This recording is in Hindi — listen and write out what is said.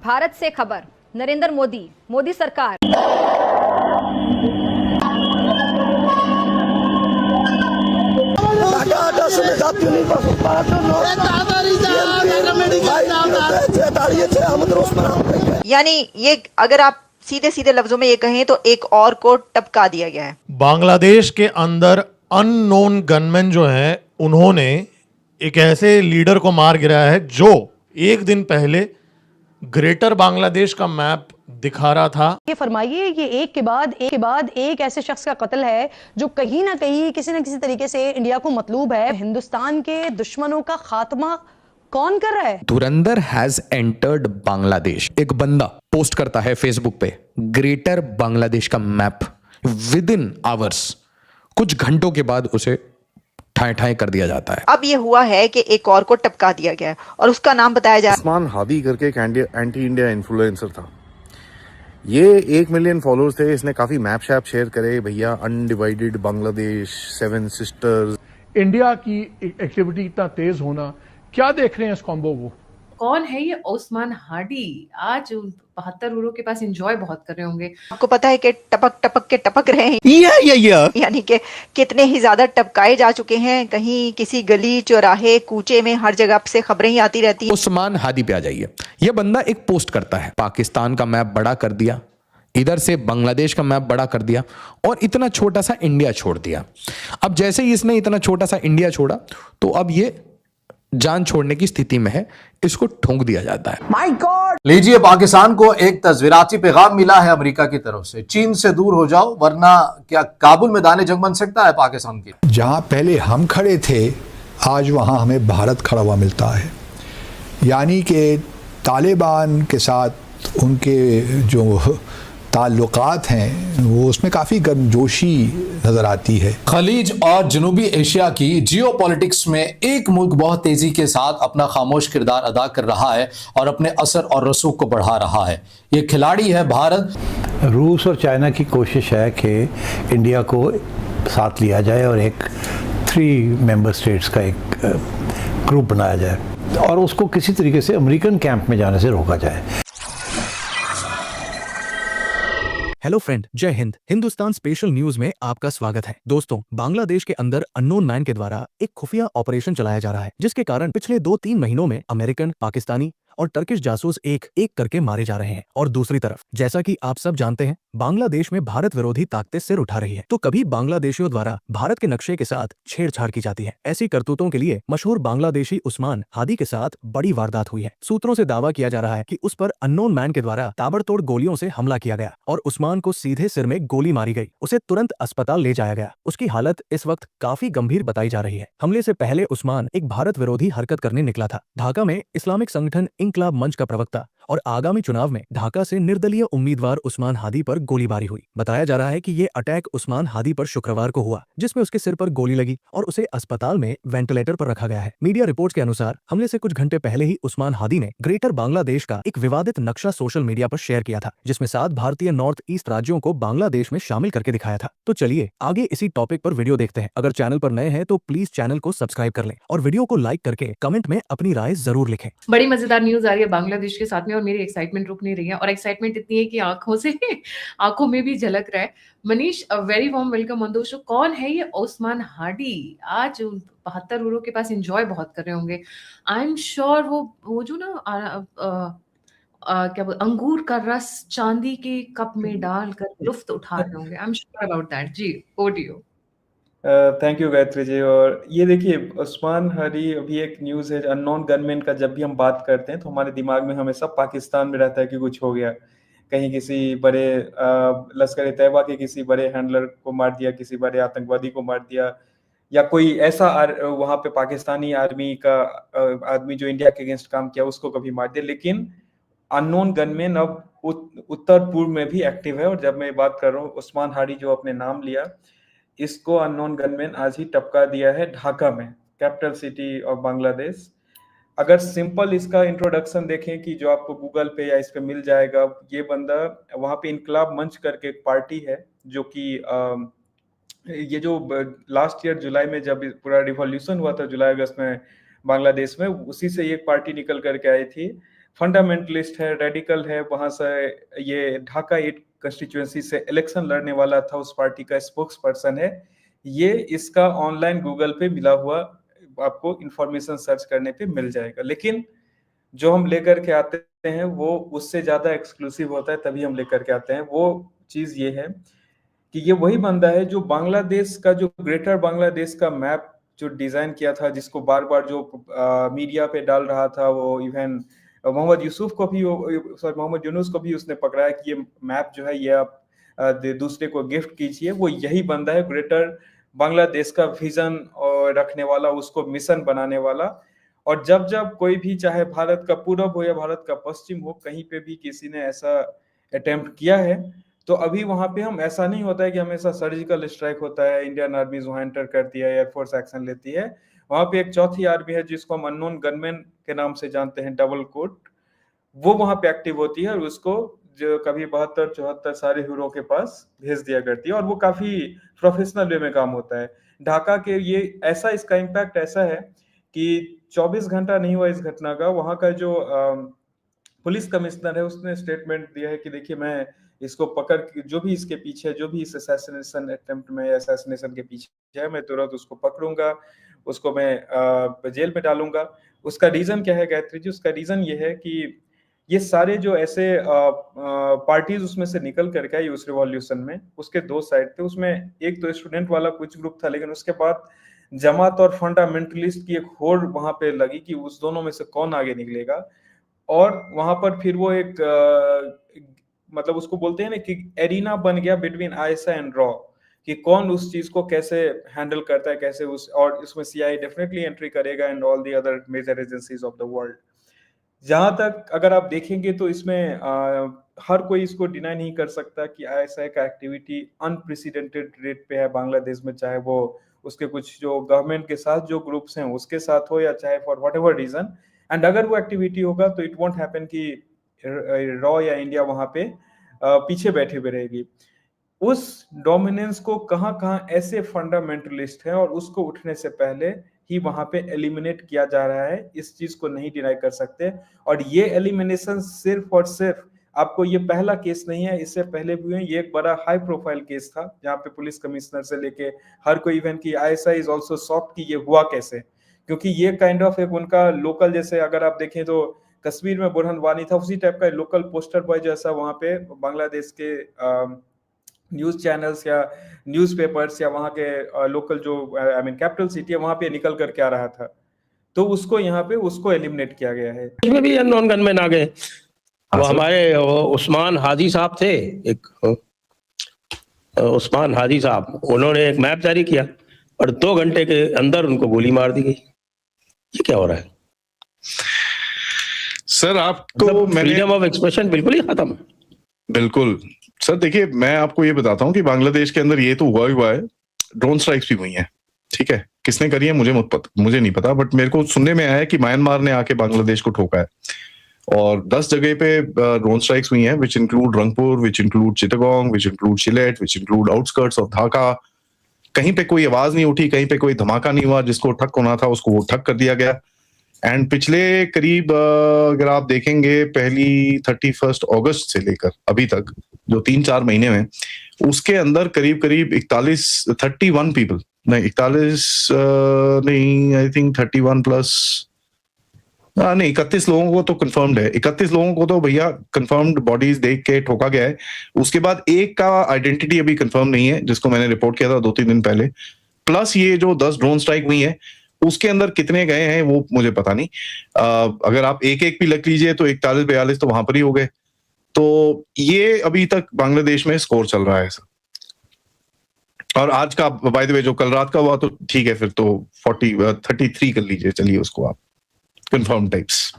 भारत से खबर, नरेंद्र मोदी, मोदी सरकार। यानी ये अगर आप सीधे सीधे लफ्जों में ये कहें तो एक और को टपका दिया गया है। बांग्लादेश के अंदर अननोन गनमैन जो हैं उन्होंने एक ऐसे लीडर को मार गिराया है जो एक दिन पहले ग्रेटर बांग्लादेश का मैप दिखा रहा था। ये फरमाइए, ये एक के बाद एक ऐसे शख्स का कत्ल है जो कहीं ना कहीं किसी न किसी तरीके से इंडिया को मतलूब है। हिंदुस्तान के दुश्मनों का खात्मा कौन कर रहा है? धुरंधर हैज एंटर्ड बांग्लादेश। एक बंदा पोस्ट करता है फेसबुक पे ग्रेटर बांग्लादेश का मैप, विद इन आवर्स, कुछ घंटों के बाद उसे ठाए ठाए कर दिया जाता है। अब ये हुआ है कि एक और को टपका दिया गया है और उसका नाम बताया जा उस्मान हादी करके एक एंटी इंडिया इन्फ्लुएंसर था। ये 1 मिलियन फॉलोअर्स थे। इसने काफी मैप शैप शेयर करे, भैया अनडिवाइडेड बांग्लादेश, 7 सिस्टर्स। इंडिया की एक्टिविटी इतना तेज होना, क्या देख रहे हैं इस कॉम्बो को? कौन है ये ओस्मान हादी? आज 72 यूरो के पास एंजॉय बहुत कर रहे होंगे। आपको पता है कि टपक टपक के टपक रहे हैं यानी कि कितने ही ज्यादा टपकाए जा चुके हैं। कहीं किसी गली चौराहे कूचे में हर जगह से खबरें ही आती रहती हैं। उस्मान हादी पे आ जाइए। यह बंदा एक पोस्ट करता है, पाकिस्तान का मैप बड़ा कर दिया, इधर से बांग्लादेश का मैप बड़ा कर दिया और इतना छोटा सा इंडिया छोड़ दिया। अब जैसे ही इसने इतना छोटा सा इंडिया छोड़ा तो अब ये जान छोड़ने की स्थिति में है, इसको ठोंक दिया जाता है। My God! लीजिए, पाकिस्तान को एक तज़वीराती पैगाम मिला है अमेरिका की तरफ से, चीन से दूर हो जाओ वरना क्या काबुल मैदान जंग बन सकता है पाकिस्तान की। जहां पहले हम खड़े थे आज वहां हमें भारत खड़ा हुआ मिलता है। यानी कि तालिबान के साथ उनके जो ताल्लुकात हैं वो उसमें काफ़ी गर्मजोशी नज़र आती है। खलीज और जनूबी एशिया की जियोपॉलिटिक्स में एक मुल्क बहुत तेजी के साथ अपना खामोश किरदार अदा कर रहा है और अपने असर और रसूख को बढ़ा रहा है। ये खिलाड़ी है भारत। रूस और चाइना की कोशिश है कि इंडिया को साथ लिया जाए और एक 3 मेंबर स्टेट्स का एक ग्रुप बनाया जाए और उसको किसी तरीके से अमेरिकन कैंप में जाने से रोका जाए। हेलो फ्रेंड, जय हिंद। हिंदुस्तान स्पेशल न्यूज में आपका स्वागत है। दोस्तों, बांग्लादेश के अंदर अननोन मैन के द्वारा एक खुफिया ऑपरेशन चलाया जा रहा है जिसके कारण पिछले 2-3 महीनों में अमेरिकन, पाकिस्तानी और टर्किश जासूस एक एक करके मारे जा रहे हैं। और दूसरी तरफ, जैसा कि आप सब जानते हैं, बांग्लादेश में भारत विरोधी ताकतें सिर उठा रही है। तो कभी बांग्लादेशियों द्वारा भारत के नक्शे के साथ छेड़छाड़ की जाती है। ऐसी करतूतों के लिए मशहूर बांग्लादेशी उस्मान हादी के साथ बड़ी वारदात हुई है। सूत्रों से दावा किया जा रहा है कि उस पर अननोन मैन के द्वारा ताबड़तोड़ गोलियों से हमला किया गया और उस्मान को सीधे सिर में गोली मारी गई। उसे तुरंत अस्पताल ले जाया गया। उसकी हालत इस वक्त काफी गंभीर बताई जा रही है। हमले से पहले उस्मान एक भारत विरोधी हरकत करने निकला था। ढाका में इस्लामिक संगठन इंकलाब मंच का प्रवक्ता और आगामी चुनाव में ढाका से निर्दलीय उम्मीदवार उस्मान हादी पर गोलीबारी हुई। बताया जा रहा है कि ये अटैक उस्मान हादी पर शुक्रवार को हुआ जिसमें उसके सिर पर गोली लगी और उसे अस्पताल में वेंटिलेटर पर रखा गया है। मीडिया रिपोर्ट्स के अनुसार हमले से कुछ घंटे पहले ही उस्मान हादी ने ग्रेटर बांग्लादेश का एक विवादित नक्शा सोशल मीडिया पर शेयर किया था जिसमें 7 भारतीय नॉर्थ ईस्ट राज्यों को बांग्लादेश में शामिल करके दिखाया था। तो चलिए आगे इसी टॉपिक पर वीडियो देखते हैं। अगर चैनल पर नए हैं तो प्लीज चैनल को सब्सक्राइब कर लें और वीडियो को लाइक करके कमेंट में अपनी राय जरूर लिखें। बड़ी मजेदार न्यूज आ रही है बांग्लादेश के साथ में और मेरी एक्साइटमेंट रुक नहीं रही है और एक्साइटमेंट इतनी है कि आंखों में भी झलक रहा है। Manish, very warm welcome on the show. कौन है ये ओस्मान हादी? आज 72 यूरो के पास एंजॉय बहुत कर रहे होंगे। आई एम श्योर वो जो ना क्या बोल, अंगूर का रस चांदी के कप में डालकर लुफ्त उठा रहे होंगे। I am sure about that. जी, over to you. Thank you Gayatri ji. और ये देखिए, उस्मान हादी अभी एक न्यूज़ है, अननोन गनमैन का जब भी हम बात करते हैं तो हमारे दिमाग में हमेशा पाकिस्तान में रहता है कि कुछ हो गया, कहीं किसी बड़े लश्कर तैयबा के किसी बड़े हैंडलर को मार दिया, किसी बड़े आतंकवादी को मार दिया, या कोई ऐसा वहाँ पे पाकिस्तानी आर्मी का आदमी जो इंडिया के अगेंस्ट काम किया उसको कभी मार दिया। लेकिन अननोन गनमैन अब उत्तर पूर्व में भी एक्टिव है। और जब मैं बात कर रहा हूँ उस्मान हादी जो आपने नाम लिया, इसको अननोन गनमैन आज ही टपका दिया है ढाका में, कैपिटल सिटी ऑफ बांग्लादेश। अगर सिंपल इसका इंट्रोडक्शन देखें कि जो आपको गूगल पे या इस पे मिल जाएगा, ये बंदा वहाँ पे इनकलाब मंच करके एक पार्टी है जो कि ये जो लास्ट ईयर जुलाई में जब पूरा रिवॉल्यूशन हुआ था जुलाई अगस्त में बांग्लादेश में, उसी से ये पार्टी निकल करके आई थी। फंडामेंटलिस्ट है, रेडिकल है, वहां से ये ढाका 8 कंस्टिट्यूएंसी से इलेक्शन लड़ने वाला था, उस पार्टी का स्पोक्स पर्सन है। ये इसका ऑनलाइन गूगल पे मिला हुआ आपको इंफॉर्मेशन सर्च करने पे मिल जाएगा। लेकिन जो हम लेकर के आते हैं वो उससे ज्यादा एक्सक्लूसिव होता है, तभी हम लेकर के आते हैं। वो चीज ये है कि ये वही बंदा है जो बांग्लादेश का, जो ग्रेटर बांग्लादेश का मैप जो डिजाइन किया था, जिसको बार बार जो मीडिया पे डाल रहा था, वो इवन मोहम्मद यूसुफ को भी, सॉरी मोहम्मद यूनुस को भी उसने पकड़ा है कि ये मैप जो है ये आप दूसरे को गिफ्ट कीजिए। वो यही बंदा है, ग्रेटर बांग्लादेश का विजन और रखने वाला, उसको मिशन बनाने वाला। और जब जब कोई भी, चाहे भारत का पूरब हो या भारत का पश्चिम हो, कहीं पे भी किसी ने ऐसा अटेम्प्ट किया है, तो अभी वहां पे हम, ऐसा नहीं होता है कि हमेशा सर्जिकल स्ट्राइक होता है, इंडियन आर्मी वहां एंटर करती है, एयरफोर्स एक्शन लेती है। वहां पे एक चौथी आर्मी है जिसको हम अननोन गनमैन के नाम से जानते हैं, डबल कोट, वो वहां पे एक्टिव होती है और उसको जो कभी 72-74 सारे हीरो के पास भेज दिया करती है, और वो काफी प्रोफेशनल वे में काम होता है। ढाका के ये ऐसा, इसका इम्पैक्ट ऐसा है कि 24 घंटा नहीं हुआ इस घटना का, वहां का जो पुलिस कमिश्नर है उसने स्टेटमेंट दिया है कि देखिए मैं इसको पकड़, जो भी इसके पीछे, जो भी इस असैसिनेशन अटेम्प्ट में, असैसिनेशन के पीछे है, मैं तुरंत उसको पकड़ूंगा, उसको मैं जेल में डालूंगा। उसका रीजन क्या है गायत्री जी? उसका रीजन ये है कि ये सारे जो ऐसे पार्टीज उसमें से निकल करके आई उस रिवॉल्यूशन में, उसके दो साइड थे। उसमें एक तो स्टूडेंट वाला कुछ ग्रुप था, लेकिन उसके बाद जमात और फंडामेंटलिस्ट की एक होड़ वहां पे लगी कि उस दोनों में से कौन आगे निकलेगा। और वहां पर फिर वो एक मतलब उसको बोलते हैं ना कि एरिना बन गया बिटवीन आयशा एंड रॉ, कि कौन उस चीज को कैसे हैंडल करता है, कैसे उस, और इसमें सीआईए डेफिनेटली एंट्री करेगा and all the other major agencies of the world. जहां तक अगर आप देखेंगे तो इसमें हर कोई इसको डिनाई नहीं कर सकता कि आईएसआई का एक्टिविटी अनप्रेसिडेंटेड रेट पे है बांग्लादेश में, चाहे वो उसके कुछ जो गवर्नमेंट के साथ जो ग्रुप्स हैं उसके साथ हो, या चाहे for whatever reason. And अगर वो एक्टिविटी होगा तो इट वोंट हैपन कि रॉ या इंडिया वहां पे पीछे बैठे हुए रहेगी। उस डोमिनेंस को कहाँ ऐसे फंडामेंटलिस्ट हैं और उसको उठने से पहले ही वहां पे एलिमिनेट किया जा रहा है, इस चीज को नहीं डिनाई कर सकते। और ये एलिमिनेशन सिर्फ और सिर्फ आपको, ये पहला केस नहीं है, इससे पहले भी हुए। ये एक बड़ा हाई प्रोफाइल केस था जहाँ पे पुलिस कमिश्नर से लेके हर कोई, इवन की आईएसआई इज आल्सो शॉक्ड कि ये हुआ कैसे, क्योंकि ये काइंड ऑफ एक उनका लोकल, जैसे अगर आप देखें तो कश्मीर में बुरहान वानी था, उसी टाइप का लोकल पोस्टर बॉय जैसा वहां पे बांग्लादेश के न्यूज चैनल्स या न्यूज़पेपर्स या वहां के लोकल जो आई मीन कैपिटल सिटी है वहां पे निकल करके आ रहा था, तो उसको यहाँ पे उसको एलिमिनेट किया गया है। इसमें भी अननोन गनमैन आ गए। वो हमारे उस्मान हादी साहब थे, एक उस्मान हादी साहब, उन्होंने एक मैप जारी किया और 2 घंटे के अंदर उनको गोली मार दी गई। ये क्या हो रहा है सर? आपको फ्रीडम ऑफ एक्सप्रेशन बिल्कुल ही खत्म। बिल्कुल सर, देखिए मैं आपको ये बताता हूँ कि बांग्लादेश के अंदर ये तो हुआ है, ड्रोन स्ट्राइक्स भी हुई हैं, ठीक है। किसने करी है मुझे नहीं पता, बट मेरे को सुनने में आया है कि म्यांमार ने आके बांग्लादेश को ठोका है और 10 जगह पे ड्रोन स्ट्राइक्स हुई हैं, which include Rangpur, which include Chittagong, which include Sylhet, which include outskirts of Dhaka. कहीं पे कोई आवाज नहीं उठी, कहीं पे कोई धमाका नहीं हुआ, जिसको ठक होना था उसको वो ठक कर दिया गया। एंड पिछले करीब अगर आप देखेंगे पहली 31 अगस्त से लेकर अभी तक जो 3-4 महीने में, उसके अंदर करीब 31 पीपल, नहीं 41 नहीं, आई थिंक 31 प्लस, नहीं 31 लोगों को तो कंफर्म्ड है, 31 लोगों को तो भैया कंफर्म्ड बॉडीज देख के ठोका गया है। उसके बाद एक का आइडेंटिटी अभी कंफर्म नहीं है, जिसको मैंने रिपोर्ट किया था 2-3 दिन पहले। प्लस ये जो 10 ड्रोन स्ट्राइक हुई है उसके अंदर कितने गए हैं वो मुझे पता नहीं। अगर आप एक भी लग लीजिए तो 41-42 तो वहां पर ही हो गए। तो ये अभी तक बांग्लादेश में स्कोर चल रहा है सर। और आज का बाय द वे जो कल रात का हुआ तो ठीक है, फिर तो 33 कर लीजिए, चलिए उसको आप कंफर्म टाइप्स।